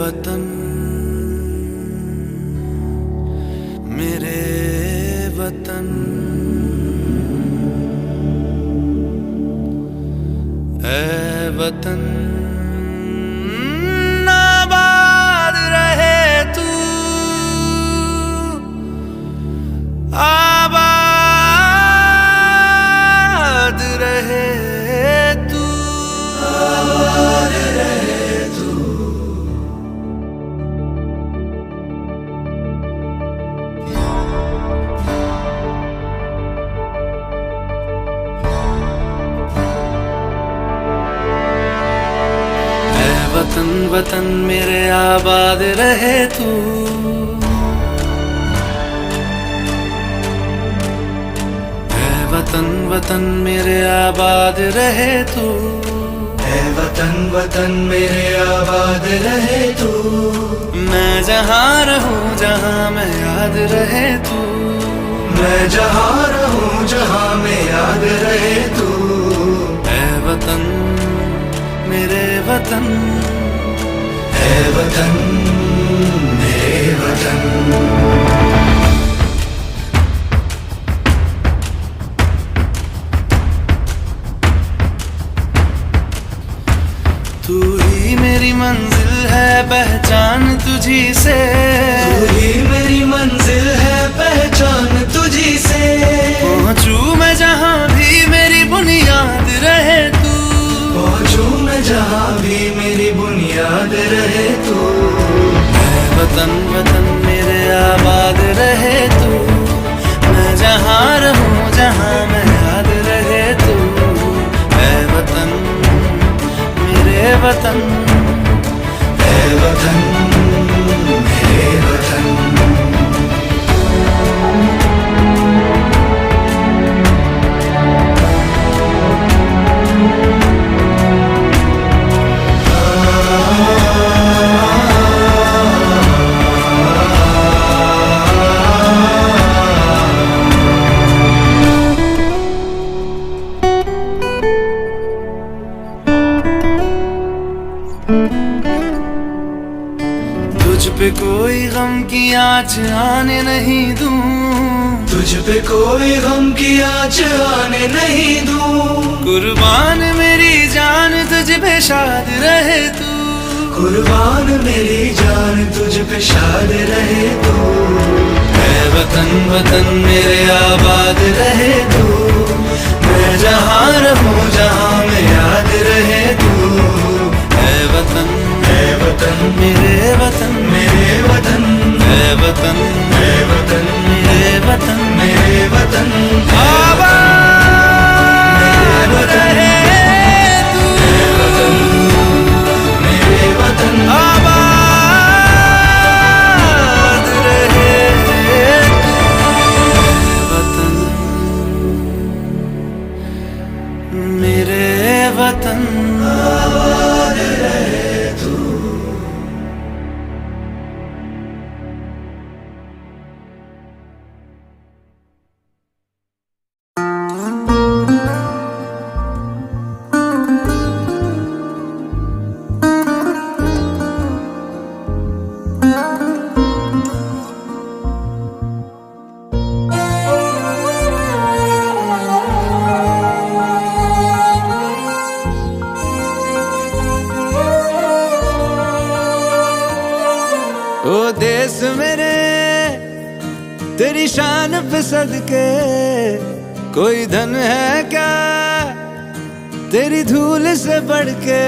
वतन मेरे वतन, ऐ वतन आबाद रहे तू, आबाद रहे तू, आबाद रहे तू। वतन वतन मेरे आबाद रहे तू, ऐ वतन वतन मेरे आबाद रहे तू, ऐ वतन वतन मेरे आबाद रहे तू। मैं जहाँ रहूं जहाँ मैं याद रहे तू, मैं जहाँ रहूं जहाँ मैं याद रहे तू। ऐ वतन मेरे वतन, ऐ वतन मेरे वतन। तू ही मेरी मंजिल है पहचान तुझी से, तू ही मेरी मंजिल है पहचान तुझी से। पहुँचू मैं जहाँ भी मेरी बुनियाद रहे तू, पहुँचू मैं जहाँ भी मेरी बुनियाद रहे तू। ऐ वतन वतन मेरे आबाद रहे तू, मैं जहाँ रहूं जहाँ मैं याद रहे तू। ऐ वतन मेरे वतन, ऐ वतन मेरे वतन। तुझ पे कोई गम की आँच आने नहीं दूं, तुझ पे कोई गम की आँच आने नहीं दूं। कुर्बान मेरी जान तुझ पे शाद रहे तू, कुर्बान मेरी जान तुझ पे शाद रहे तू। ऐ वतन वतन मेरे आबाद रहे तू, मैं जहाँ रहूं जहाँ मैं याद रहे तू। ऐ वतन मेरे वतन, मेरे वतन, ऐ वतन मेरे वतन, मेरे वतन, मेरे वतन। आबाद रहे तू, मेरे वतन, आबाद रहे तू। वतन मेरे वतन, आबाद रहे तू। ओ देश मेरे तेरी शान पे सदके, कोई धन है क्या तेरी धूल से बढ़ के।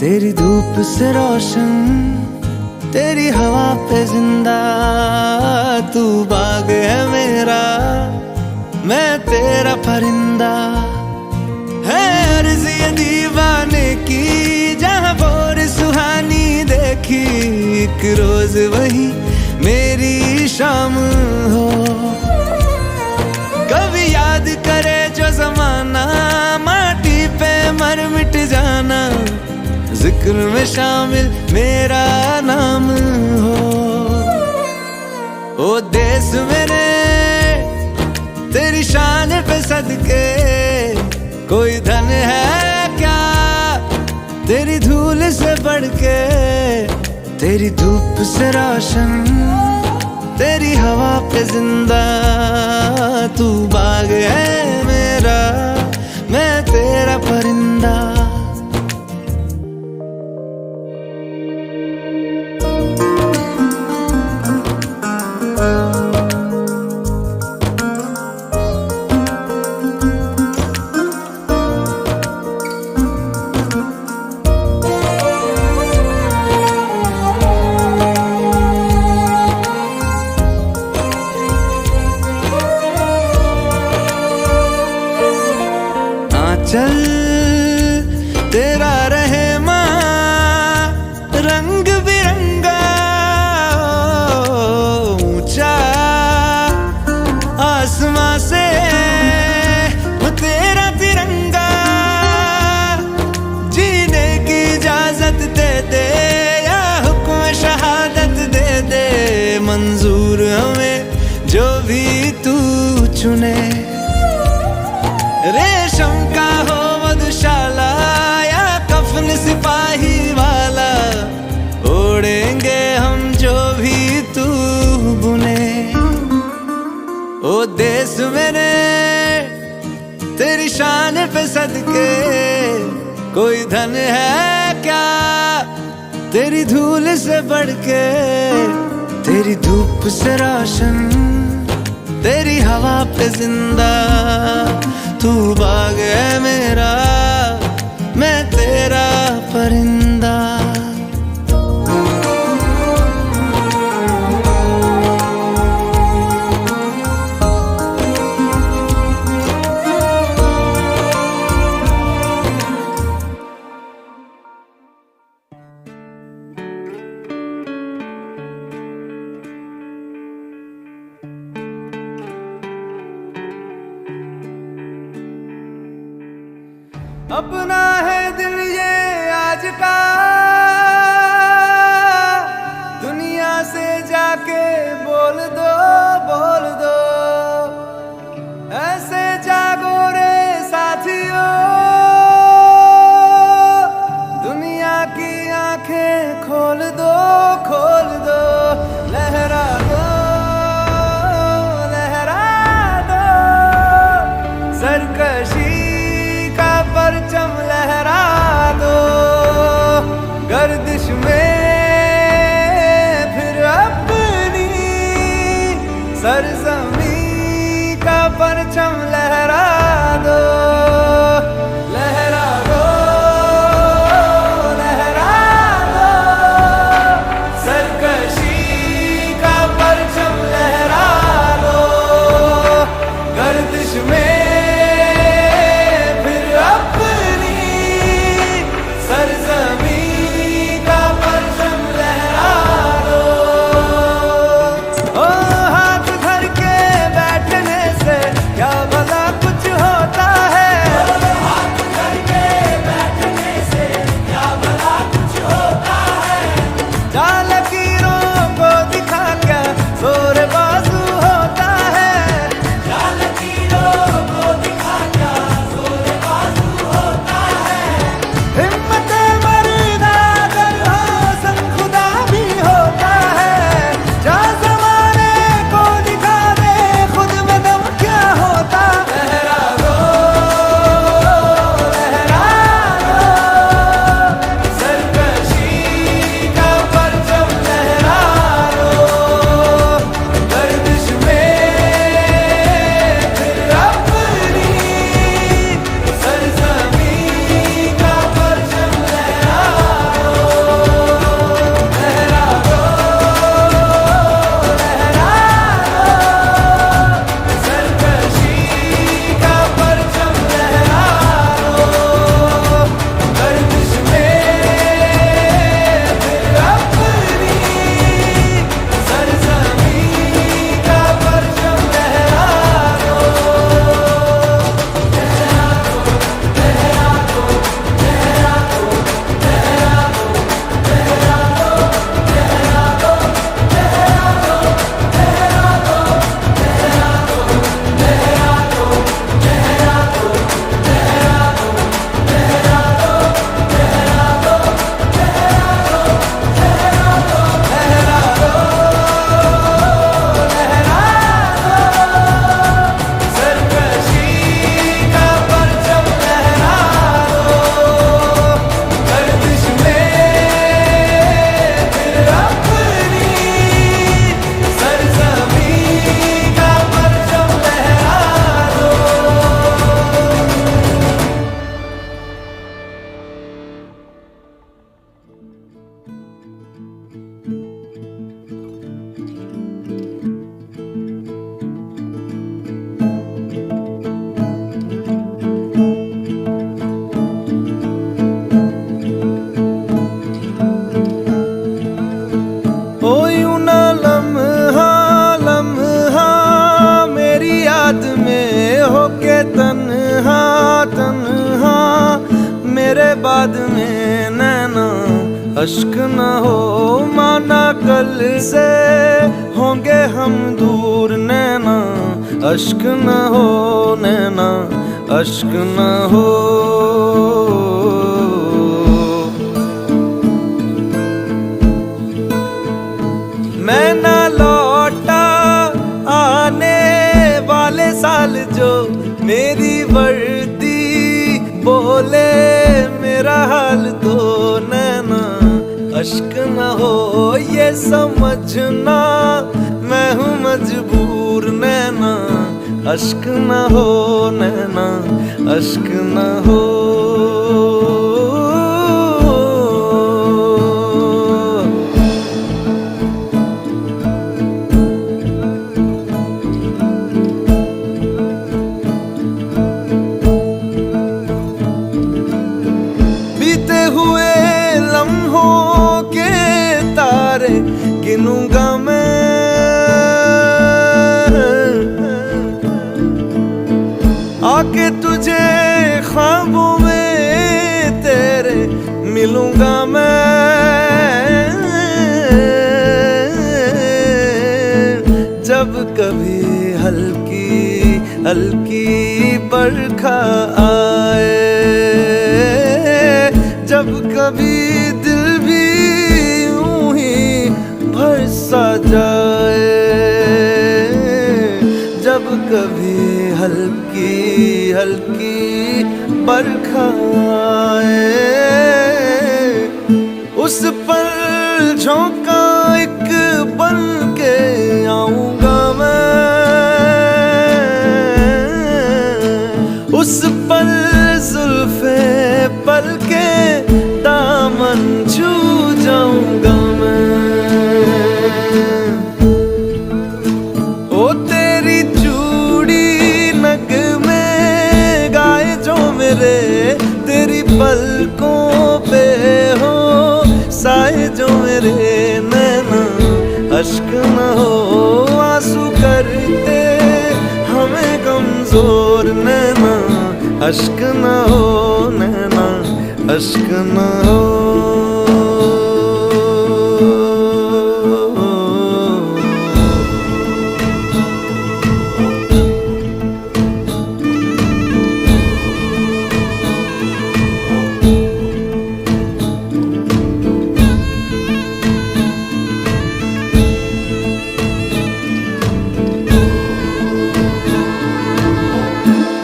तेरी धूप से रोशन, तेरी हवा पे जिंदा, तू बाग है मेरा मैं तेरा परिंदा। है अर्ज़ ये दीवाने की जहाँ भोर सुहानी देखी, एक रोज वही मेरी शाम हो। कभी याद करे जो जमाना, माटी पे मर मिट जाना, जिक्र में शामिल मेरा नाम हो। ओ देश मेरे तेरी शान पे सदके, कोई धन है क्या तेरी धूल से बढ़ के। तेरी धूप से रोशन, तेरी हवा पे जिंदा। तू बाग है मेरा, मैं तेरा परिंदा। चल तेरा रहे माँ रंग बिरंगा, ऊंचा आसमां से तेरा तिरंगा। जीने की इजाजत दे दे या हुक्म शहादत दे दे, मंजूर हमें जो भी तू चुने। रेशम का हो मधुशाला या कफन सिपाही वाला, ओढ़ेंगे हम जो भी तू बुने। ओ देश मेरे तेरी शान पे सदके, कोई धन है क्या तेरी धूल से बढ़ के। तेरी धूप से रोशन, तेरी हवा पे जिंदा। तू बाग है मेरा, मैं तेरा परिंदा। अपना है दिल ये आज का, दुनिया से जाके बोल दो, बोल दो। ऐसे जागो रे साथियों, दुनिया की आंखें खोल दो, खोल दो। लहरा दो, लहरा दो, सरकशी परचम लहरा दो। गर्दिश में फिर अपनी सरजमी का परचम लहरा दो। लहरा दो, लहरा दो, सरकशी का परचम लहरा दो। गर्दिश में बाद में नैना अश्क न हो, माना कल से होंगे हम दूर नैना अश्क न हो, नैना अश्क न हो। मैं ना लौटा आने वाले साल जो मेरी वर्दी बोले मेरा हाल तो नैना अश्क न हो, ये समझना मैं हूँ मजबूर नैना अश्क न हो, नैना अश्क न हो। बीते हुए लम्हों के तारे गिनूंगा मैं, आके तुझे ख्वाबों में तेरे मिलूंगा मैं। जब कभी हल्की हल्की बरखा आए, जब कभी दिल भी यूं ही भर सा जाए, जब कभी हल्की हल्की बरखा आए, उस पर झोंका एक बन के आऊंगा मैं, उस पर जुल्फे पल के दामन छू जाऊंगा मैं। ओ तेरी चूड़ी नग में गाए जो मेरे, तेरी पलकों पे हो साए जो मेरे नैना अश्क न हो, आंसू करते हमें कमजोर नैना अश्क न हो, नैना अश्क न हो।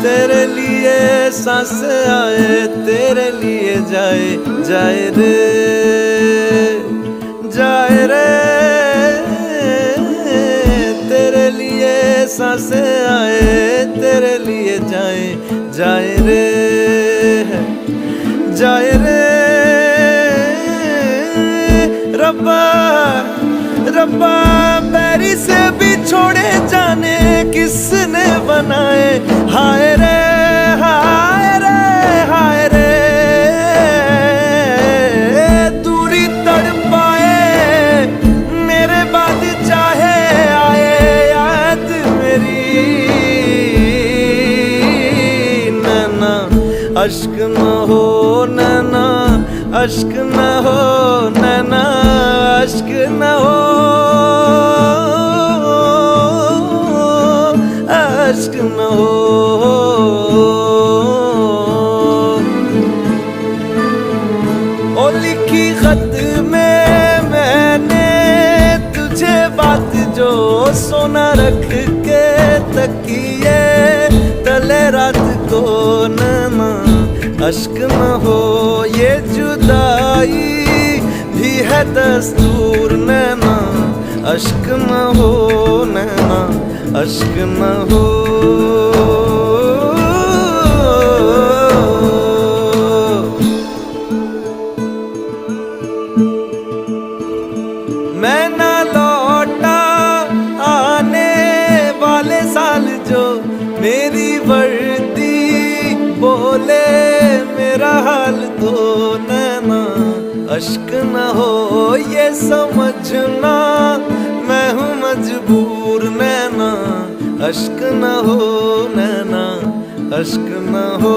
तेरे लिए सांस आए, तेरे लिए जाए जाए रे, जाए रे। तेरे लिए सांस आए, तेरे लिए जाए जाए रे, जाए रे। रब्बा रब्बा बैरी से भी छोड़े जाने किसने बनाए, हाय रे हाय रे हाय रे। दूरी तड़पाए मेरे बाद चाहे आए याद मेरी, नैना अश्क न हो, नैना अश्क न हो, नैना अश्क न हो, अश्क न हो। ओ लिखी खत में मैंने तुझे बात जो सोना रख के तकिए तले रात को, नैना अश्क न हो, ये जुदाई भी है दस्तूर नैना अश्क न हो, नैना अश्क न हो। मैं ना लौटा आने वाले साल जो मेरी वर्दी बोले मेरा हाल तो, नैना अश्क न हो, ये समझना मैं हूँ मजबूर नैना अश्क न हो, नैना अश्क न हो।